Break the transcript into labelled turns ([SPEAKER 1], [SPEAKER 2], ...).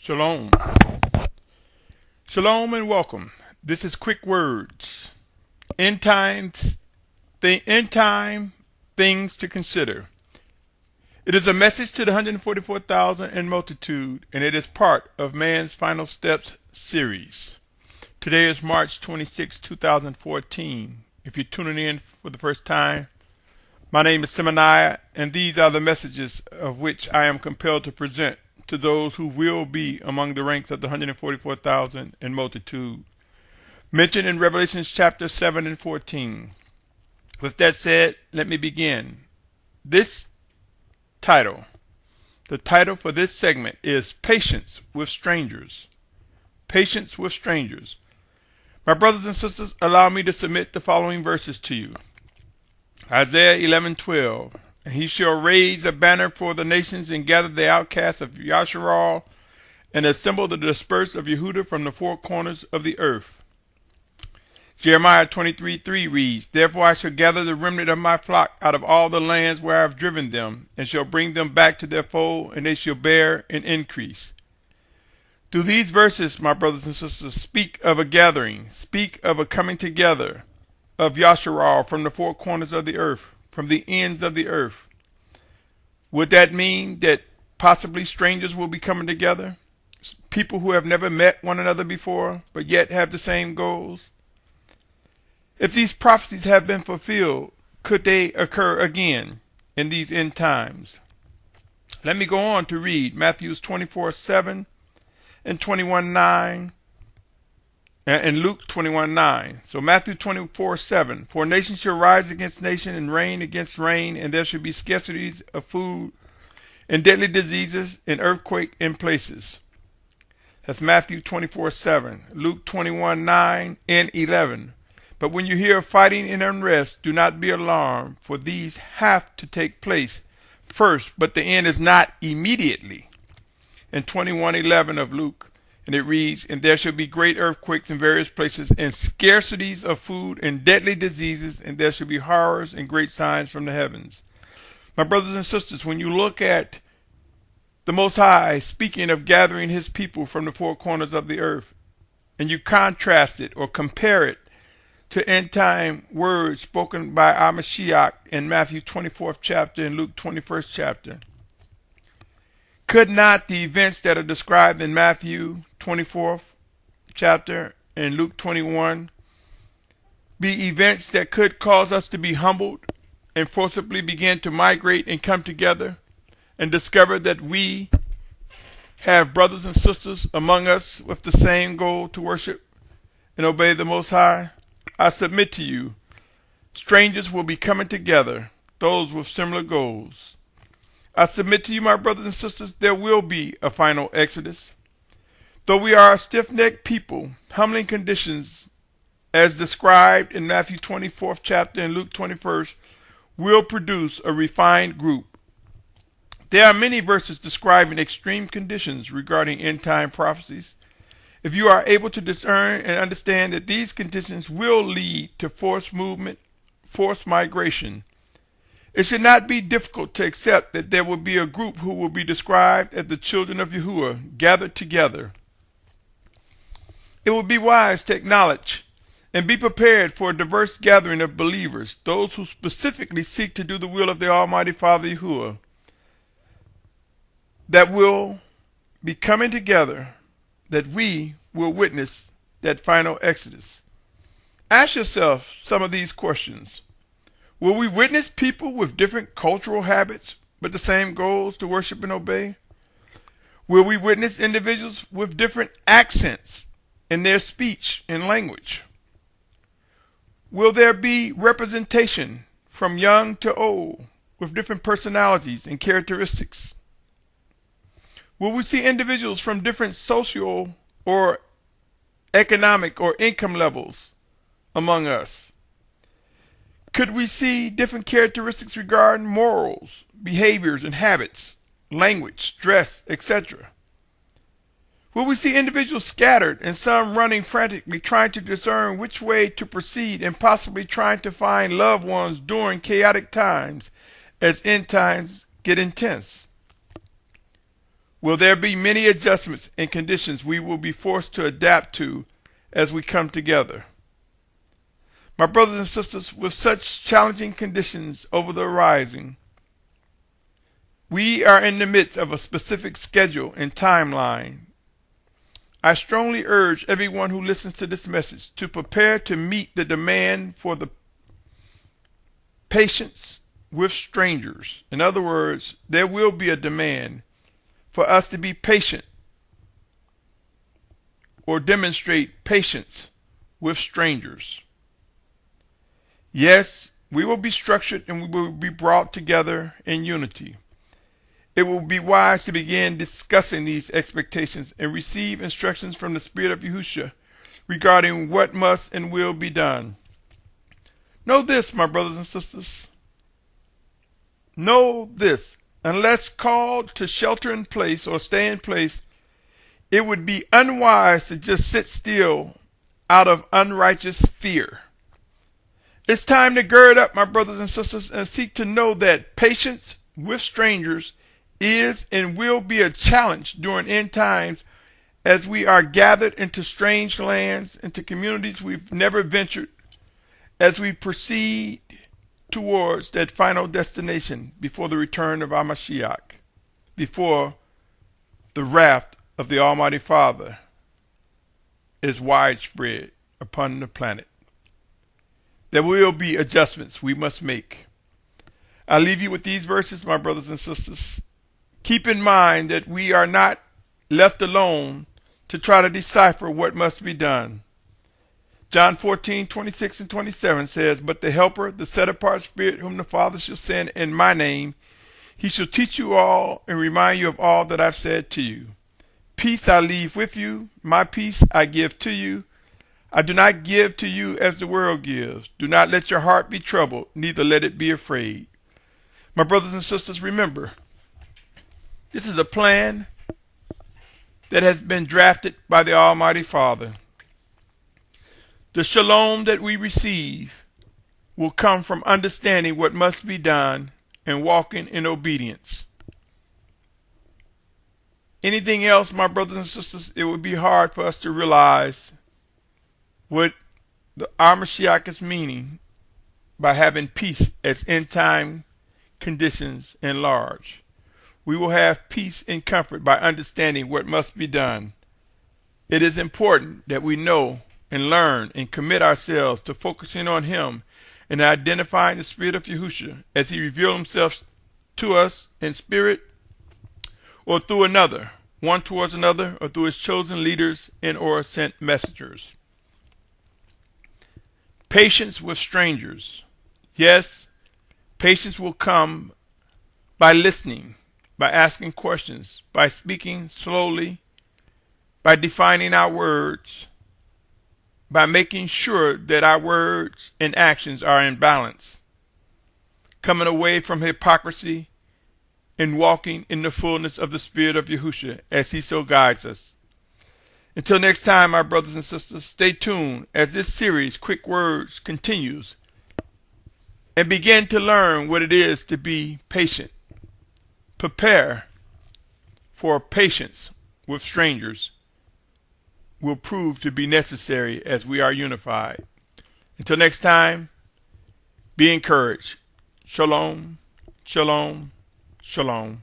[SPEAKER 1] Shalom. Shalom and welcome. This is Quick Words. End times, end time things to consider. It is a message to the 144,000 and multitude, and it is part of Man's Final Steps series. Today is March 26, 2014. If you're tuning in for the first time, my name is Symmanayah, and these are the messages of which I am compelled to present to those who will be among the ranks of the 144,000 and multitude, mentioned in Revelations chapter 7 and 14. With that said, let me begin. The title for this segment is Patience with Strangers. Patience with Strangers. My brothers and sisters, allow me to submit the following verses to you. Isaiah 11:12. And he shall raise a banner for the nations and gather the outcasts of Yahusha and assemble the dispersed of Yahuah from the four corners of the earth. Jeremiah 23:3 reads, Therefore I shall gather the remnant of my flock out of all the lands where I have driven them, and shall bring them back to their fold, and they shall bear and increase. Do these verses, my brothers and sisters, speak of a gathering, speak of a coming together of Yahusha from the four corners of the earth, from the ends of the earth? Would that mean that possibly strangers will be coming together? People who have never met one another before, but yet have the same goals? If these prophecies have been fulfilled, could they occur again in these end times? Let me go on to read Matthew 24:7 and 21:9. And Luke 21:9. So Matthew 24:7. For nation shall rise against nation, and reign against reign, and there shall be scarcities of food, and deadly diseases, and earthquake in places. That's Matthew 24:7. Luke 21:9 and 11. But when you hear of fighting and unrest, do not be alarmed, for these have to take place first, but the end is not immediately. And 21:11 of Luke. And it reads, And there shall be great earthquakes in various places, and scarcities of food, and deadly diseases, and there shall be horrors and great signs from the heavens. My brothers and sisters, when you look at the Most High speaking of gathering his people from the four corners of the earth, and you contrast it or compare it to end time words spoken by our Mashiach in Matthew 24th chapter and Luke 21st chapter, could not the events that are described in Matthew 24th chapter and Luke 21 be events that could cause us to be humbled and forcibly begin to migrate and come together and discover that we have brothers and sisters among us with the same goal to worship and obey the Most High? I submit to you, strangers will be coming together, those with similar goals. I submit to you, my brothers and sisters, there will be a final exodus. Though we are a stiff-necked people, humbling conditions, as described in Matthew 24th chapter and Luke 21st, will produce a refined group. There are many verses describing extreme conditions regarding end-time prophecies. If you are able to discern and understand that these conditions will lead to forced movement, forced migration, it should not be difficult to accept that there will be a group who will be described as the children of Yahuah gathered together. It would be wise to acknowledge and be prepared for a diverse gathering of believers, those who specifically seek to do the will of the Almighty Father Yahuah, that will be coming together, that we will witness that final exodus. Ask yourself some of these questions. Will we witness people with different cultural habits but the same goals to worship and obey? Will we witness individuals with different accents in their speech and language? Will there be representation from young to old with different personalities and characteristics? Will we see individuals from different social or economic or income levels among us? Could we see different characteristics regarding morals, behaviors and habits, language, dress, etc.? Will we see individuals scattered and some running frantically trying to discern which way to proceed and possibly trying to find loved ones during chaotic times as end times get intense? will there be many adjustments and conditions we will be forced to adapt to as we come together. My brothers and sisters, with such challenging conditions over the horizon, we are in the midst of a specific schedule and timeline. I strongly urge everyone who listens to this message to prepare to meet the demand for the patience with strangers. In other words, there will be a demand for us to be patient or demonstrate patience with strangers. Yes, we will be structured and we will be brought together in unity. It will be wise to begin discussing these expectations and receive instructions from the Spirit of Yahusha regarding what must and will be done. Know this, my brothers and sisters. Know this. Unless called to shelter in place or stay in place, it would be unwise to just sit still out of unrighteous fear. It's time to gird up, my brothers and sisters, and seek to know that patience with strangers is and will be a challenge during end times as we are gathered into strange lands, into communities we've never ventured, as we proceed towards that final destination before the return of our Mashiach, before the wrath of the Almighty Father is widespread upon the planet. There will be adjustments we must make. I leave you with these verses, my brothers and sisters. Keep in mind that we are not left alone to try to decipher what must be done. John 14:26 and 27 says, "But the Helper, the set-apart Spirit, whom the Father shall send in my name, he shall teach you all and remind you of all that I've said to you. Peace I leave with you, my peace I give to you. I do not give to you as the world gives. Do not let your heart be troubled, neither let it be afraid." My brothers and sisters, remember, this is a plan that has been drafted by the Almighty Father. The shalom that we receive will come from understanding what must be done and walking in obedience. Anything else, my brothers and sisters, it would be hard for us to realize what our Mashiach is meaning by having peace as end time conditions enlarge. We will have peace and comfort by understanding what must be done. It is important that we know and learn and commit ourselves to focusing on Him and identifying the Spirit of Yahusha as He reveals Himself to us in spirit or through another, one towards another, or through His chosen leaders and or sent messengers. Patience with strangers. Yes, patience will come by listening, by asking questions, by speaking slowly, by defining our words, by making sure that our words and actions are in balance, coming away from hypocrisy and walking in the fullness of the Spirit of Yahusha as He so guides us. Until next time, my brothers and sisters, stay tuned as this series, Quick Words, continues and begin to learn what it is to be patient. Prepare for patience with strangers will prove to be necessary as we are unified. Until next time, be encouraged. Shalom, shalom, shalom.